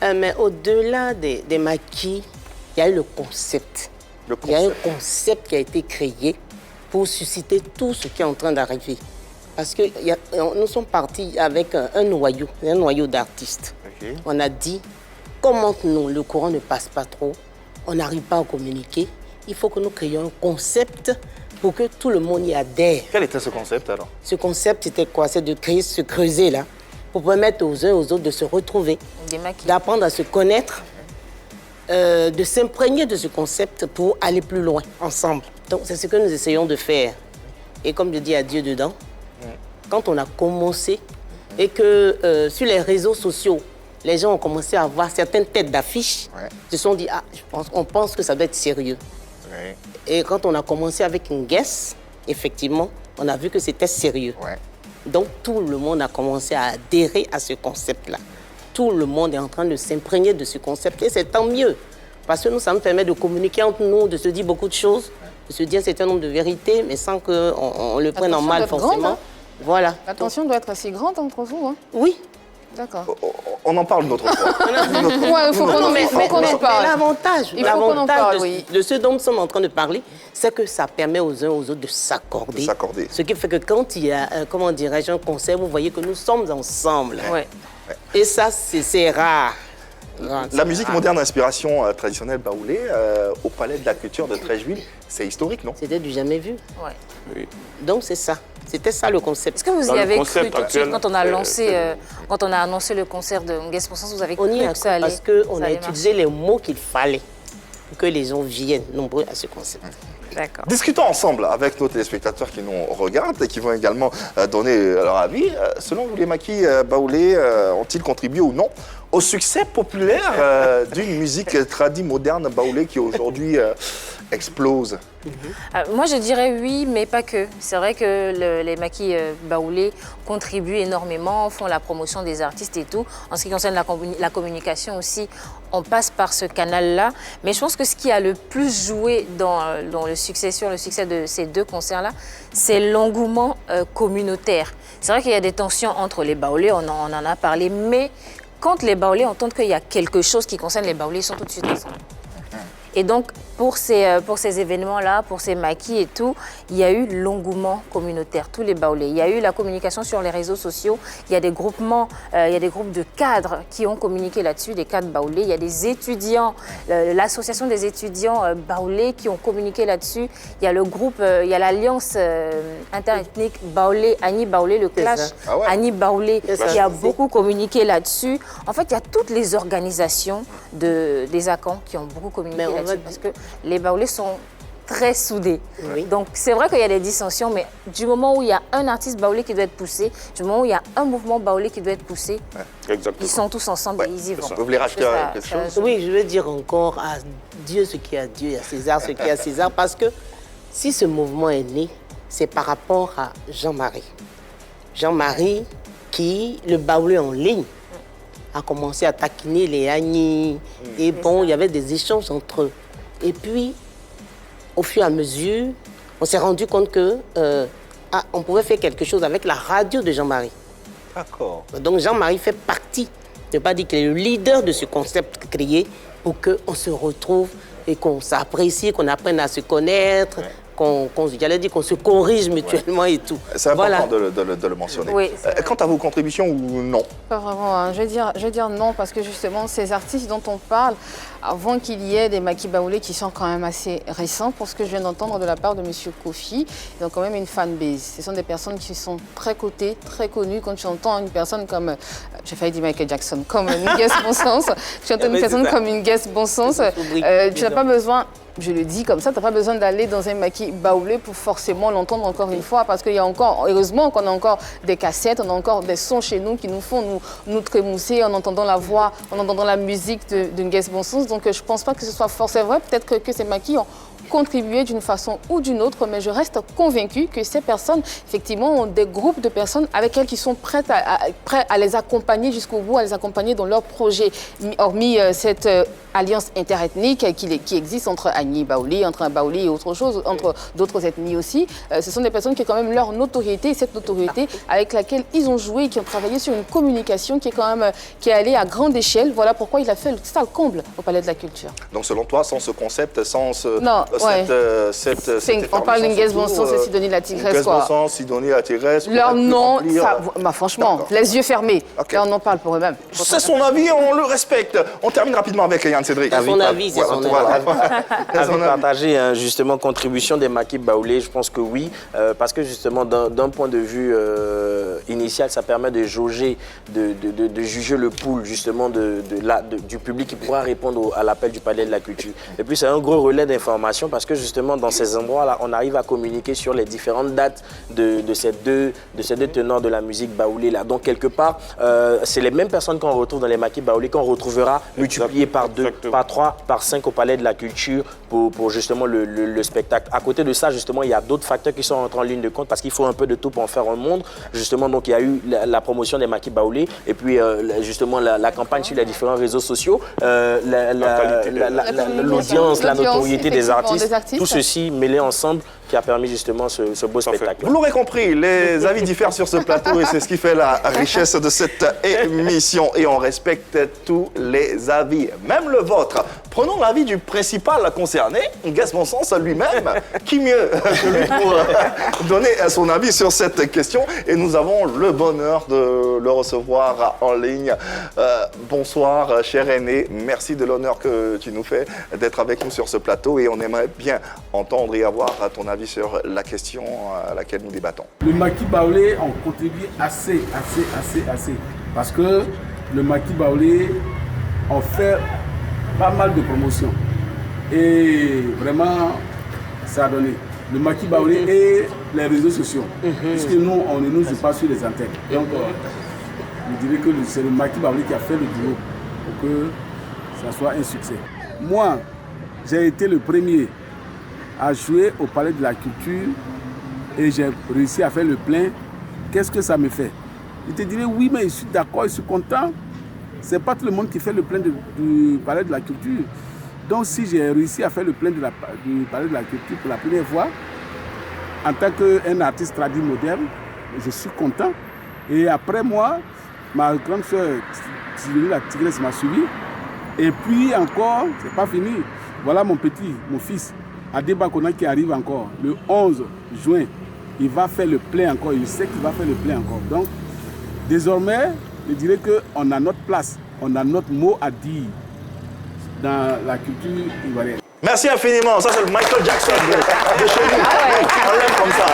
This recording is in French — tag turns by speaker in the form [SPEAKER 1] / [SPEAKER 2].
[SPEAKER 1] Mais au-delà des maquis, il y a eu le concept. Il y a un concept qui a été créé pour susciter tout ce qui est en train d'arriver. Parce que nous sommes partis avec un noyau d'artistes. Okay. On a dit, comment nous, le courant ne passe pas trop, on n'arrive pas à communiquer, il faut que nous créions un concept pour que tout le monde y adhère.
[SPEAKER 2] Quel était ce concept alors?
[SPEAKER 1] Ce concept, c'était quoi? C'est de créer ce creuset-là pour permettre aux uns et aux autres de se retrouver, d'apprendre à se connaître, de s'imprégner de ce concept pour aller plus loin ensemble. Donc, c'est ce que nous essayons de faire. Et comme je dis à Dieu dedans, quand on a commencé et que sur les réseaux sociaux, les gens ont commencé à voir certaines têtes d'affiches, se sont dit, ah, on pense que ça doit être sérieux. Ouais. Et quand on a commencé avec une guest, effectivement, on a vu que c'était sérieux. Ouais. Donc, tout le monde a commencé à adhérer à ce concept-là. Tout le monde est en train de s'imprégner de ce concept. Et c'est tant mieux. Parce que ça nous permet de communiquer entre nous, de se dire beaucoup de choses, de se dire un certain nombre de vérités, mais sans qu'on le prenne en mal forcément. Grande, hein? Voilà.
[SPEAKER 3] L'attention doit être assez grande entre vous. Hein?
[SPEAKER 1] Oui.
[SPEAKER 3] D'accord.
[SPEAKER 2] On en parle une autre fois.
[SPEAKER 3] Il faut qu'on en parle.
[SPEAKER 1] L'avantage de ce dont nous sommes en train de parler, c'est que ça permet aux uns aux autres de s'accorder. Ce qui fait que quand il y a, comment dirais-je, un concert, vous voyez que nous sommes ensemble. Ouais. Et ça, c'est rare.
[SPEAKER 2] La musique moderne d'inspiration traditionnelle baoulé au Palais de la Culture de Treichville, c'est historique, non?
[SPEAKER 1] C'était du jamais vu.
[SPEAKER 3] Ouais.
[SPEAKER 2] Oui.
[SPEAKER 1] Donc c'est ça. C'était ça le concept.
[SPEAKER 3] Est-ce que vous y avez cru tout de suite quand on a lancé, quand on a annoncé le concert de Nguès Bonssens, vous avez cru que ça allait?
[SPEAKER 1] Parce qu'on a utilisé les mots qu'il fallait pour que les gens viennent nombreux à ce concept.
[SPEAKER 3] D'accord.
[SPEAKER 2] Discutons ensemble avec nos téléspectateurs qui nous regardent et qui vont également donner leur avis. Selon vous, les maquis baoulés ont-ils contribué ou non au succès populaire d'une musique tradie moderne baoulée qui aujourd'hui explose?
[SPEAKER 3] Moi, je dirais oui, mais pas que. C'est vrai que les maquis baoulés contribuent énormément, font la promotion des artistes et tout. En ce qui concerne la communication aussi, on passe par ce canal-là. Mais je pense que ce qui a le plus joué dans le succès de ces deux concerts-là, c'est l'engouement communautaire. C'est vrai qu'il y a des tensions entre les baoulés, on en a parlé, mais quand les baoulés entendent qu'il y a quelque chose qui concerne les baoulés, ils sont tout de suite ensemble. Et donc, pour ces événements-là, pour ces maquis et tout, il y a eu l'engouement communautaire, tous les baoulés. Il y a eu la communication sur les réseaux sociaux. Il y a des groupements, il y a des groupes de cadres qui ont communiqué là-dessus, des cadres baoulés. Il y a des étudiants, l'association des étudiants baoulés qui ont communiqué là-dessus. Il y a le groupe, il y a l'alliance interethnique baoulé, Annie Baoulé, le clash Annie Baoulé, qui a beaucoup communiqué là-dessus. En fait, il y a toutes les organisations des ACAN qui ont beaucoup communiqué là-dessus parce que les baoulés sont très soudés. Oui. Donc, c'est vrai qu'il y a des dissensions, mais du moment où il y a un artiste baoulé qui doit être poussé, du moment où il y a un mouvement baoulé qui doit être poussé, ils sont tous ensemble et ils y vont.
[SPEAKER 2] Vous voulez rajouter quelque chose?
[SPEAKER 1] Oui, je veux dire encore à Dieu ce qui est à Dieu, à César ce qui est à César, parce que si ce mouvement est né, c'est par rapport à Jean-Marie. Jean-Marie qui, le baoulé en ligne, a commencé à taquiner les Agnis. Et bon, il y avait des échanges entre eux. Et puis, au fur et à mesure, on s'est rendu compte que on pouvait faire quelque chose avec la radio de Jean-Marie.
[SPEAKER 2] D'accord.
[SPEAKER 1] Donc Jean-Marie fait partie, je ne veux pas dire qu'il est le leader de ce concept créé pour qu'on se retrouve et qu'on s'apprécie, qu'on apprenne à se connaître. J'allais dire qu'on se corrige mutuellement et tout.
[SPEAKER 2] C'est important de le mentionner.
[SPEAKER 3] Oui,
[SPEAKER 2] quant à vos contributions ou non?
[SPEAKER 3] Pas vraiment. Hein. Je vais dire non parce que justement, ces artistes dont on parle, avant qu'il y ait des maquis baoulés qui sont quand même assez récents, pour ce que je viens d'entendre de la part de M. Kofi, ils ont quand même une fanbase. Ce sont des personnes qui sont très cotées, très connues. Quand tu entends une personne comme, j'ai failli dire Michael Jackson, comme Nguès Bonssens, tu entends une personne comme Nguès Bonssens, tu n'as pas besoin... Je le dis comme ça, tu n'as pas besoin d'aller dans un maquis baoulé pour forcément l'entendre encore une fois, parce qu'il y a encore, heureusement qu'on a encore des cassettes, on a encore des sons chez nous qui nous font nous trémousser en entendant la voix, en entendant la musique de Nguès Bonssens. Donc je ne pense pas que ce soit forcément vrai. Peut-être que ces maquis ont contribué d'une façon ou d'une autre, mais je reste convaincue que ces personnes, effectivement, ont des groupes de personnes avec elles qui sont prêtes à les accompagner jusqu'au bout, à les accompagner dans leurs projets, hormis cette alliance interethnique qui existe entre
[SPEAKER 4] Agni Baoulé, entre un Baoulé et autre chose, entre d'autres ethnies aussi. Ce sont des personnes qui ont quand même leur notoriété, et cette notoriété avec laquelle ils ont joué, qui ont travaillé sur une communication qui est quand même qui est allée à grande échelle. Voilà pourquoi il a fait ça le comble au Palais de la Culture.
[SPEAKER 2] Donc selon toi, sans ce concept, sans ce,
[SPEAKER 4] non, on parle d'une Nguès Bonson, c'est Sidonie la Tigresse, quoi.
[SPEAKER 2] Nguès Bonson, Sidonie la Tigresse.
[SPEAKER 4] Leur nom, franchement, les yeux fermés. Là, on en parle pour eux-mêmes.
[SPEAKER 2] C'est son avis, on le respecte. On termine rapidement avec Yann Cédric.
[SPEAKER 1] C'est son avis, c'est son avis.
[SPEAKER 5] Avis partagé, justement, contribution des maquis baoulés, je pense que oui, parce que justement, d'un point de vue initial, ça permet de jauger, de juger le pool, justement, du public qui pourra répondre à l'appel du Palais de la Culture. Et puis, c'est un gros relais d'information parce que, justement, dans ces endroits-là, on arrive à communiquer sur les différentes dates de ces deux teneurs de la musique baoulée-là. Donc, quelque part, c'est les mêmes personnes qu'on retrouve dans les maquis baoulés qu'on retrouvera multipliées par 2, par 3, par 5 au Palais de la Culture pour justement le spectacle. À côté de ça, justement, il y a d'autres facteurs qui sont entrés en ligne de compte parce qu'il faut un peu de tout pour en faire un monde. Justement, donc, il y a eu la promotion des maquis baoulés et puis justement la campagne sur les différents réseaux sociaux, l'audience, la notoriété des artistes, tout ceci mêlé ensemble qui a permis justement ce beau spectacle.
[SPEAKER 2] Vous l'aurez compris, les avis diffèrent sur ce plateau et c'est ce qui fait la richesse de cette émission. Et on respecte tous les avis, même le vôtre. Prenons l'avis du principal concerné, Nguès Bonson lui-même. Qui mieux que lui pour donner son avis sur cette question? Et nous avons le bonheur de le recevoir en ligne. Bonsoir, cher aîné. Merci de l'honneur que tu nous fais d'être avec nous sur ce plateau. Et on aimerait bien entendre et avoir ton avis sur la question à laquelle nous débattons.
[SPEAKER 6] Le maquis baoulé ont contribué assez. Parce que le maquis baoulé ont fait pas mal de promotions. Et vraiment, ça a donné. Le maquis baoulé et les réseaux sociaux. Puisque nous, on ne nous joue pas sur les antennes. Donc, je dirais que c'est le maquis baoulé qui a fait le boulot pour que ça soit un succès. Moi, j'ai été le premier à jouer au Palais de la Culture et j'ai réussi à faire le plein. Qu'est-ce que ça me fait? Je te dirais oui, mais je suis d'accord, je suis content. C'est pas tout le monde qui fait le plein du Palais de la Culture. Donc si j'ai réussi à faire le plein du Palais de la Culture pour la première fois, en tant qu'un artiste traduit moderne, je suis content. Et après moi, ma grande soeur, la Tigresse, m'a suivi. Et puis encore, c'est pas fini. Voilà mon fils, Adeba Kona qui arrive encore. Le 11 juin, il va faire le plein encore. Il sait qu'il va faire le plein encore. Donc, désormais, je dirais qu'on a notre place, on a notre mot à dire dans la culture ivoirienne.
[SPEAKER 2] Merci infiniment. Ça, c'est le Michael Jackson de chez nous. On l'aime comme ça.